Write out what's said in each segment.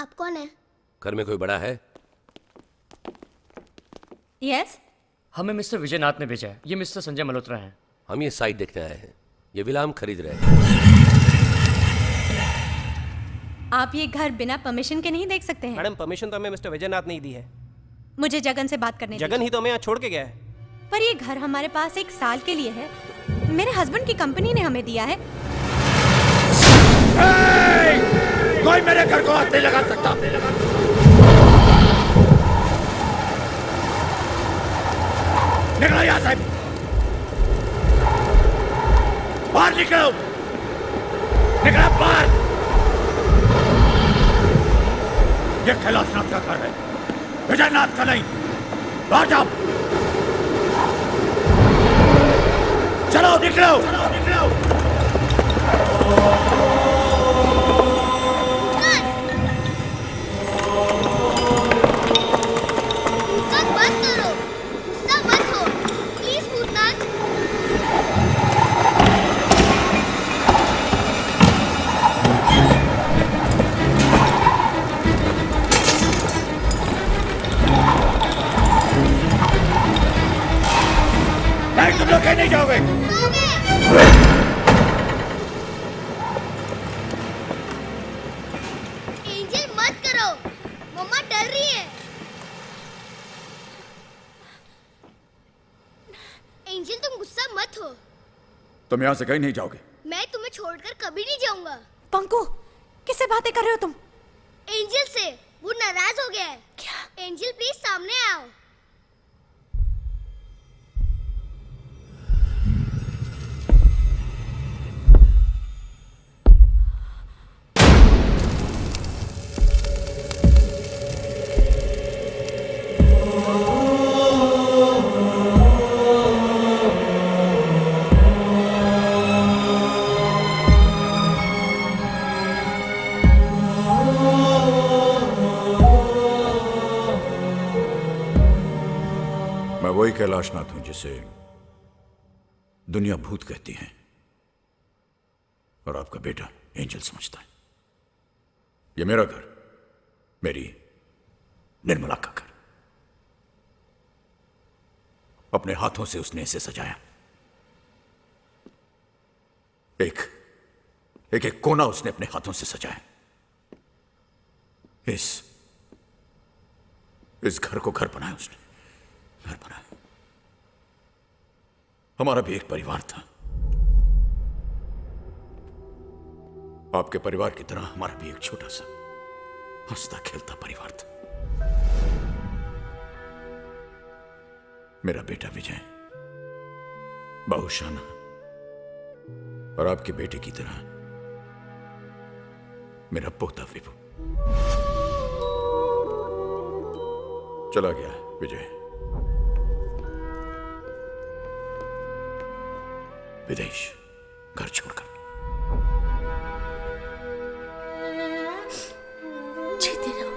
आप कौन है? घर में कोई बड़ा है? यस। हमें मिस्टर विजयनाथ ने भेजा है। ये मिस्टर संजय मल्होत्रा हैं। हम ये साइट देखने आए हैं। ये विला हम खरीद रहे हैं। आप ये घर बिना परमिशन के नहीं देख सकते हैं। मैडम परमिशन तो हमें मिस्टर विजयनाथ ने ही दी है। मुझे जगन से बात करने जगन ही तो हमें यहाँ छोड़ के गया है। पर ये घर हमारे पास 1 साल के लिए है। मेरे हस्बैंड की कंपनी ने हमें दिया है। कोई मेरे घर को हाथ नहीं लगा सकता। निकलो यहाँ से। बाहर निकलो। निकलो बाहर। ये कैलाशनाथ का घर है, विजयनाथ का नहीं। बाहर जाओ। चलो निकलो। चलो निकलो। मत करो, गुस्सा मत हो, प्लीज भूतनाथ। नहीं, तुम लोग कहीं नहीं जाओगे। एंजल मत करो, मम्मा डर रही है। एंजल तुम गुस्सा मत हो। तुम यहाँ से कहीं नहीं जाओगे। मैं तुम्हें छोड़कर कभी नहीं जाऊंगा। पंकु, किससे बातें कर रहे हो तुम? एंजल से। वो नाराज हो गया है। क्या? एंजल प्लीज सामने आओ। मैं वही कैलाशनाथ हूं जिसे दुनिया भूत कहती है और आपका बेटा एंजल समझता है। ये मेरा घर, मेरी निर्मला का घर। अपने हाथों से उसने इसे सजाया। एक एक एक कोना उसने अपने हाथों से सजाया। इस घर को घर बनाया उसने, घर बनाया। हमारा भी एक परिवार था। आपके परिवार की तरह हमारा भी एक छोटा सा हंसता खेलता परिवार था। मेरा बेटा विजय बहुशाना और आपके बेटे की तरह मेरा पोता विभु। चला गया विजय विदेश, घर छोड़कर। जीते रहो।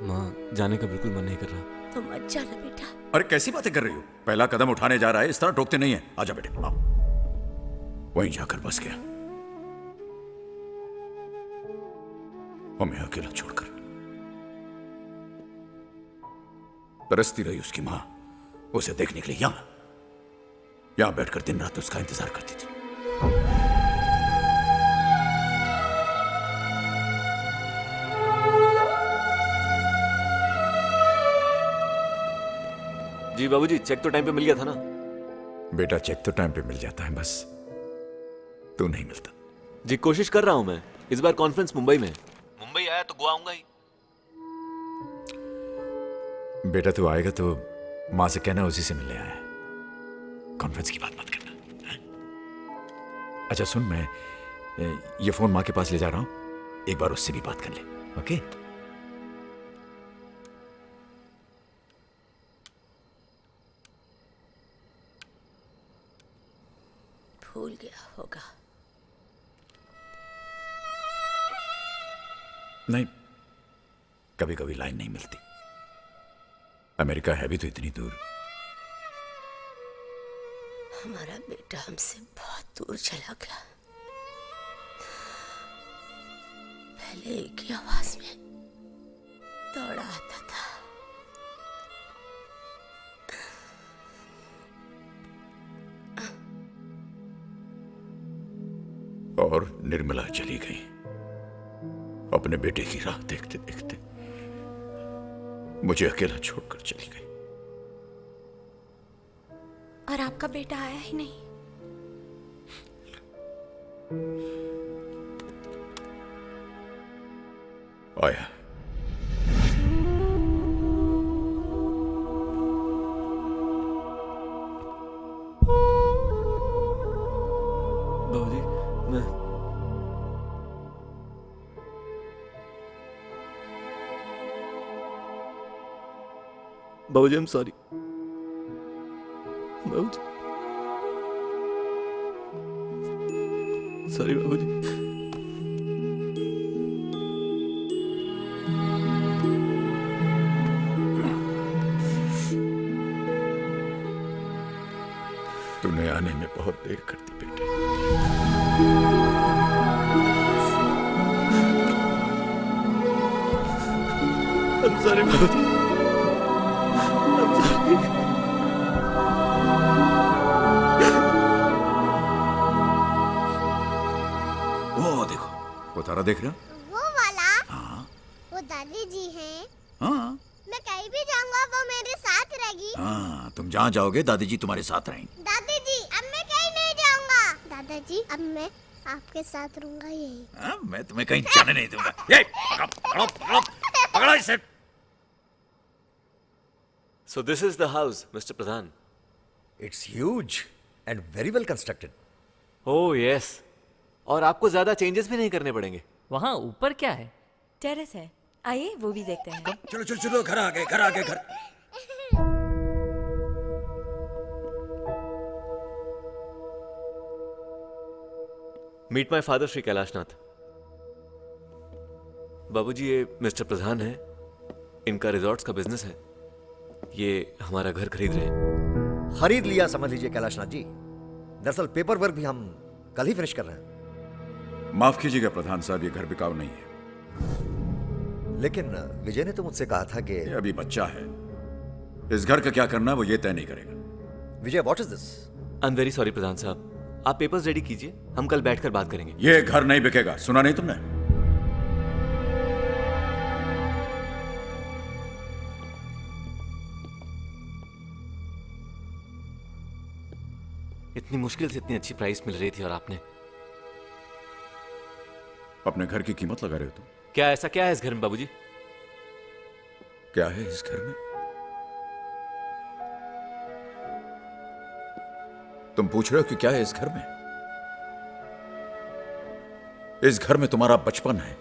माँ, जाने का बिल्कुल मन नहीं कर रहा। तो मत जाना बेटा। अरे कैसी बातें कर रही हो? पहला कदम उठाने जा रहा है, इस तरह टोकते नहीं है। आजा बेटे, आओ। वहीं जाकर बस गया, हमें अकेला छोड़कर। तरसती रही उसकी मां उसे देखने के लिए। यहां बैठकर दिन रात उसका इंतजार करती थी। जी बाबूजी, चेक तो टाइम पे मिल गया था ना? बेटा, चेक तो टाइम पे मिल जाता है, बस तू नहीं मिलता। जी कोशिश कर रहा हूं मैं। इस बार कॉन्फ्रेंस मुंबई में। मुंबई आया तो गोवा आऊंगा ही। बेटा तू आएगा तो मां से कहना उसी से मिलने आया है। कॉन्फ्रेंस की बात मत करना। अच्छा सुन, मैं ये फोन मां के पास ले जा रहा हूं, एक बार उससे भी बात कर ले। ओके? भूल गया होगा। नहीं, कभी कभी लाइन नहीं मिलती। अमेरिका है भी तो इतनी दूर। हमारा बेटा हमसे बहुत दूर चला गया। पहले एक ही आवाज में दौड़ा आता था। और निर्मला चली गई अपने बेटे की राह देखते देखते, मुझे अकेला छोड़कर चली गई। और आपका बेटा आया ही नहीं। आया। बाबूजी, मैं बाबूजी, I'm sorry। बाबूजी, सॉरी बाबूजी। तूने आने में बहुत देर कर दी बेटे। I'm sorry बाबूजी। I'm sorry। वो देखो, वो तारा देख रहे हो? वो वाला? हाँ वो दादी जी हैं। हाँ मैं कहीं भी जाऊंगा वो मेरे साथ रहेगी। हाँ, तुम जहाँ जाओगे दादी जी तुम्हारे साथ रहेंगी। दादी जी अब मैं कहीं नहीं जाऊंगा। दादाजी अब मैं आपके साथ रहूंगा यही। हाँ, मैं तुम्हें कहीं जाने नहीं दूंगा। ये पकड़ो, पकड़ो, पकड़ो, पकड़ो इसे। So this is the house, Mr. Pradhan. It's huge and very well constructed. Oh yes। और आपको ज्यादा चेंजेस भी नहीं करने पड़ेंगे। वहाँ ऊपर क्या है? टेरेस है, आइए वो भी देखते हैं। चलो चलो चलो, घर आ गए, घर आ गए, घर। Meet my father Shri Kailashnath. बाबूजी, ये मिस्टर प्रधान है, इनका रिजॉर्ट्स का बिजनेस है। ये हमारा घर खरीद रहे हैं। खरीद लिया समझ लीजिए कैलाशनाथ जी। दरअसल पेपर वर्क भी हम कल ही फिनिश कर रहे हैं। माफ कीजिएगा प्रधान साहब, ये घर बिकाऊ नहीं है। लेकिन विजय ने तो मुझसे कहा था कि ये अभी बच्चा है, इस घर का क्या करना वो ये तय नहीं करेगा। Vijay, what is this? I am very sorry प्रधान साहब, आप पेपर्स रेडी कीजिए, हम कल बैठकर बात करेंगे। ये घर नहीं बिकेगा, सुना नहीं तुमने? इतनी मुश्किल से इतनी अच्छी प्राइस मिल रही थी और आपने अपने घर की कीमत लगा रहे हो तुम। क्या ऐसा क्या है इस घर में बाबूजी? क्या है इस घर में? तुम पूछ रहे हो कि क्या है इस घर में? इस घर में तुम्हारा बचपन है।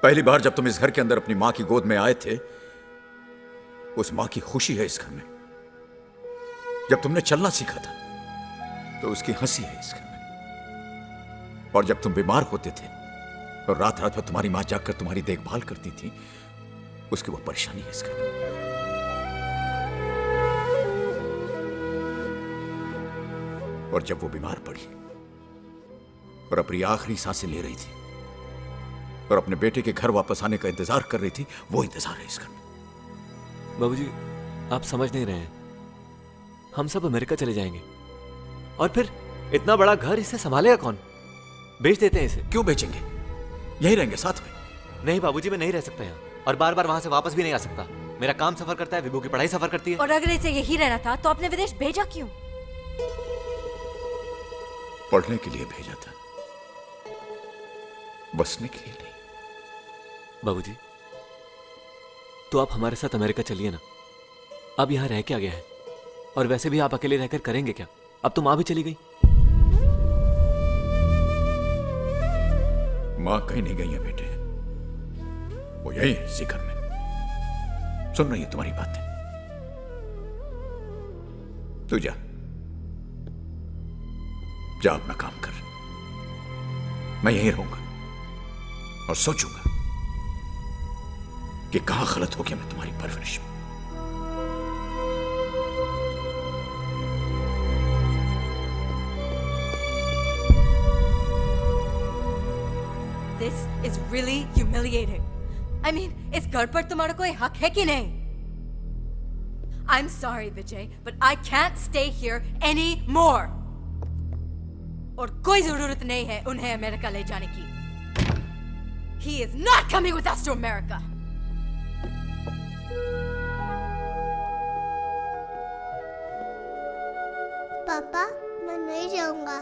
पहली बार जब तुम इस घर के अंदर अपनी मां की गोद में आए थे, उस मां की खुशी है इस घर में। जब तुमने चलना सीखा था तो उसकी हंसी है इस घर में। और जब तुम बीमार होते थे और रात रात भर तुम्हारी मां जागकर तुम्हारी देखभाल करती थी, उसकी वो परेशानी है इस घर में। और जब वो बीमार पड़ी और अपनी आखिरी सांसें ले रही थी और अपने बेटे के घर वापस आने का इंतजार कर रही थी, वो इंतजार है इस घर में। बाबूजी, आप समझ नहीं रहे हैं, हम सब अमेरिका चले जाएंगे और फिर इतना बड़ा घर इसे संभालेगा कौन? बेच देते हैं इसे। क्यों बेचेंगे? यही रहेंगे साथ में। नहीं बाबूजी, मैं नहीं रह सकता यहाँ और बार बार वहां से वापस भी नहीं आ सकता। मेरा काम सफर करता है, विभू की पढ़ाई सफर करती है। और अगर इसे यही रहना था तो आपने विदेश भेजा क्यों? पढ़ने के लिए भेजा था, बसने के लिए नहीं। बाबूजी, तो आप हमारे साथ अमेरिका चलिए ना। अब यहाँ रह क्या गया है? और वैसे भी आप अकेले रहकर करेंगे क्या? अब तो माँ भी चली गई। मां कहीं नहीं गई है बेटे, वो यही है इसी घर में। सुन रही है तुम्हारी बातें। तू जा जा, अपना काम कर। मैं यहीं रहूंगा और सोचूंगा कि कहां गलत हो गया मैं तुम्हारी परवरिश में। This This is really humiliating. I mean, इस घर पर तुम्हारा कोई हक है कि नहीं? I'm sorry, Vijay, but I can't stay here anymore. और कोई जरूरत नहीं है उन्हें अमेरिका ले जाने की. He is not coming with us to America. पापा मैं नहीं जाऊंगा.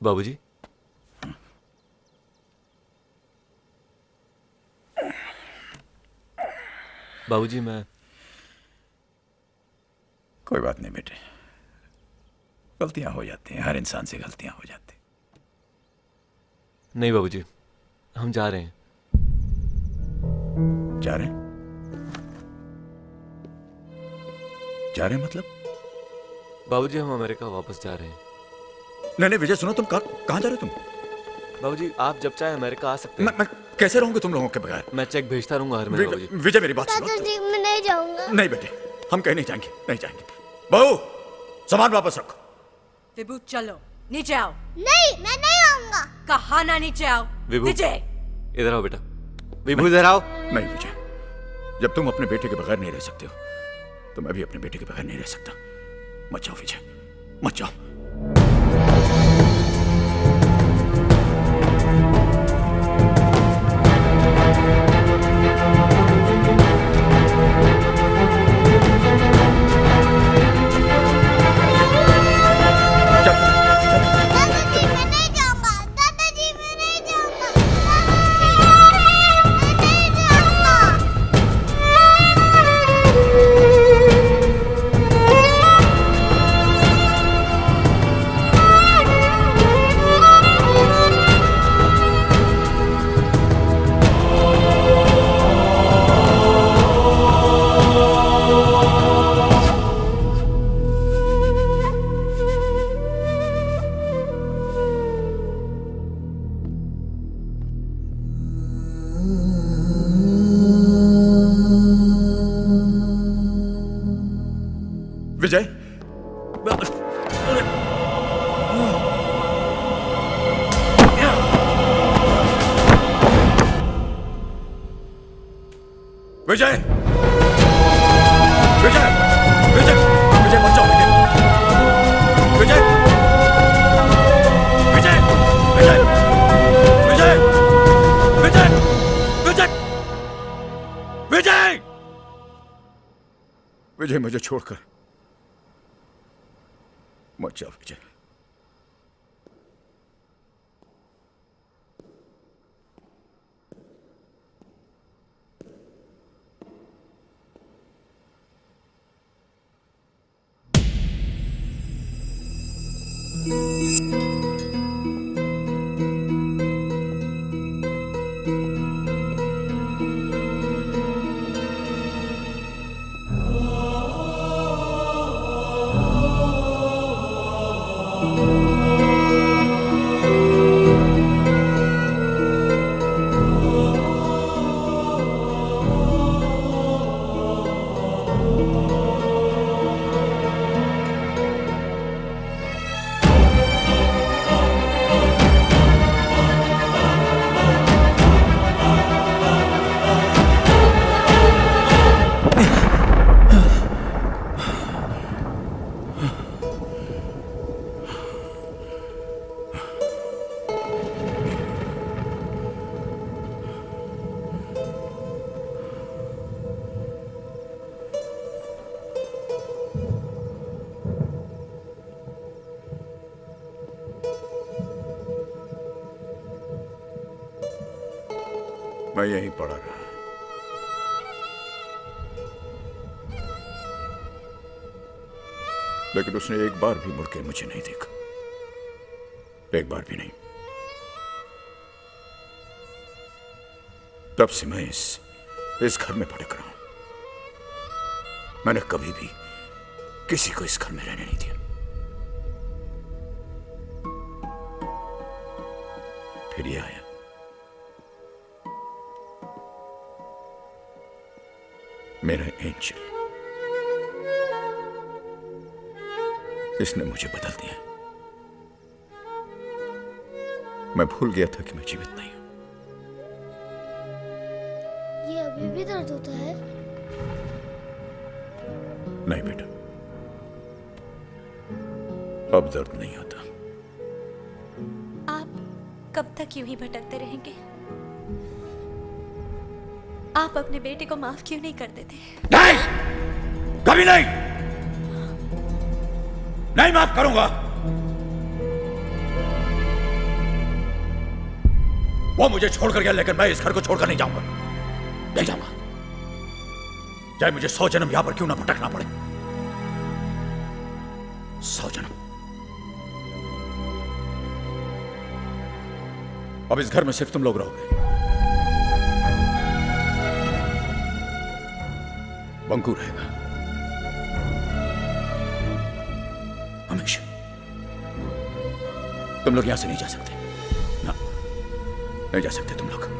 बाबूजी, बाबूजी मैं कोई बात नहीं बेटे, गलतियां हो जाती हैं, हर इंसान से गलतियां हो जाती हैं. नहीं बाबूजी, हम जा रहे हैं. जा रहे हैं? जा रहे हैं मतलब? बाबूजी हम अमेरिका वापस जा रहे हैं. नहीं नहीं विजय सुनो, तुम कहाँ जा रहे हो तुम? बाबूजी आप जब चाहे अमेरिका आ सकते हैं. मैं कैसे रहूंगा तुम लोगों के बगैर? मैं चेक भेजता रहूंगा हर महीने. बाबूजी विजय मेरी बात सुनो. दादाजी मैं नहीं जाऊंगा. नहीं बेटे, हम कहीं नहीं जाएंगे, नहीं जाएंगे. बहू सामान वापस रखो. विभू चलो नीचे आओ. नहीं मैं नहीं आऊंगा. कहा ना नीचे आओ. विभू विजय इधर आओ बेटा. विभू इधर आओ. नहीं विजय, जब तुम अपने बेटे के बगैर नहीं रह सकते हो तो मैं भी अपने बेटे के बगैर नहीं रह सकता. मत जाओ विजय, मत जाओ. दादाजी मैं नहीं जाऊंगा. दादाजी मैं नहीं जाऊंगा. विजय विजय विजय विजय विजय मत जाओ बेटे. विजय विजय विजय विजय विजय विजय विजय विजय मुझे छोड़कर मत जाओ विजय. मैं यहीं पड़ा रहा. लेकिन उसने एक बार भी मुड़ के मुझे नहीं देखा. एक बार भी नहीं. तब से मैं इस घर में भटक रहा हूं। मैंने कभी भी किसी को इस घर में रहने नहीं दिया। फिर ये आया। मेरा एंजल, इसने मुझे बदल दिया। मैं भूल गया था कि मैं जीवित नहीं हूं। ये अभी भी दर्द होता है? नहीं बेटा, अब दर्द नहीं होता। आप कब तक यूं ही भटकते रहेंगे? आप अपने बेटे को माफ क्यों नहीं कर देते? नहीं, कभी नहीं, नहीं माफ करूंगा। वो मुझे छोड़कर गया, लेकिन मैं इस घर को छोड़कर नहीं जाऊंगा, नहीं जाऊंगा। चाहे मुझे 100 जन्म यहां पर क्यों ना भटकना पड़े, 100 जन्म। अब इस घर में सिर्फ तुम लोग रहोगे। बंकू रहेगा हमेशा। तुम लोग यहां से नहीं जा सकते, ना, नहीं जा सकते तुम लोग।